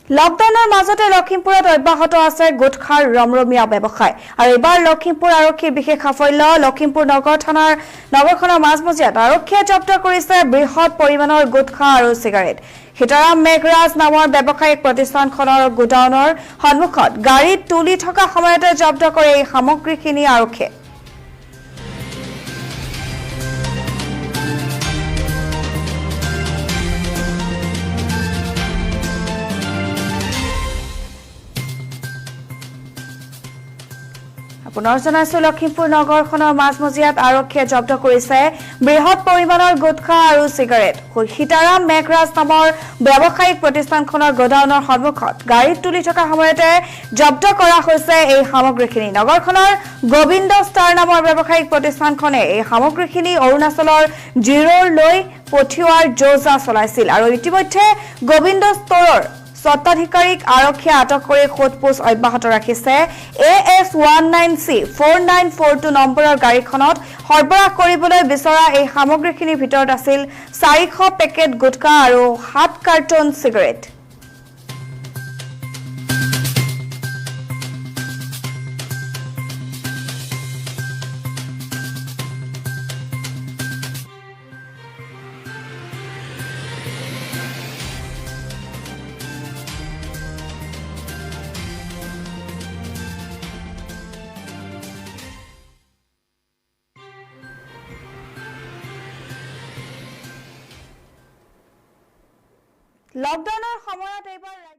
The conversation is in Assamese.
লকডাউনৰ মাজতে লখিমপুৰত অব্যাহত আছে গুটখাৰ ৰমৰমীয়া ব্যৱসায় আৰু এবাৰ লখিমপুৰ আৰক্ষীৰ বিশেষ সাফল্য লখিমপুৰ নগৰখনৰ মাজমজিয়াত আৰক্ষীয়ে জব্দ কৰিছে বৃহৎ পৰিমাণৰ গুটখা আৰু চিগাৰেট সীতাৰাম মেঘৰাজ নামৰ ব্যৱসায়িক প্ৰতিষ্ঠানখনৰ গোডাউনৰ সন্মুখত গাড়ীত তুলি থকা সময়তে জব্দ কৰে এই সামগ্ৰীখিনি আৰক্ষীয়ে পুনৰ জনাইছো লখিমপুৰ নগৰখনৰ মাজমজিয়াত আৰক্ষীয়ে জব্দ কৰিছে বৃহৎ পৰিমাণৰ গুটখা আৰু চিগাৰেট সীতাৰাম মেঘৰাজ নামৰ ব্যৱসায়িক প্ৰতিষ্ঠানখনৰ গোডাউনৰ সন্মুখত গাড়ীত তুলি থকা সময়তে জব্দ কৰা হৈছে এই সামগ্ৰীখিনি নগৰখনৰ গোবিন্দ ষ্টাৰ নামৰ ব্যৱসায়িক প্ৰতিষ্ঠানখনে এই সামগ্ৰীখিনি অৰুণাচলৰ জিৰোলৈ পঠিওৱাৰ যোজনা চলাইছিল আৰু ইতিমধ্যে গোবিন্দ ষ্টৰৰ স্বত্বাধিকাৰীক আৰক্ষীয়ে আটক কৰি সোধপোছ অব্যাহত ৰাখিছে AS19C 4942 নম্বৰৰ গাড়ীখনত সৰবৰাহ কৰিবলৈ বিচৰা এই সামগ্ৰীখিনিৰ ভিতৰত আছিল 400 পেকেট গুটকা আৰু 7 কাৰ্টন চিগাৰেট লকডাউনৰ সময়ত এইবাৰ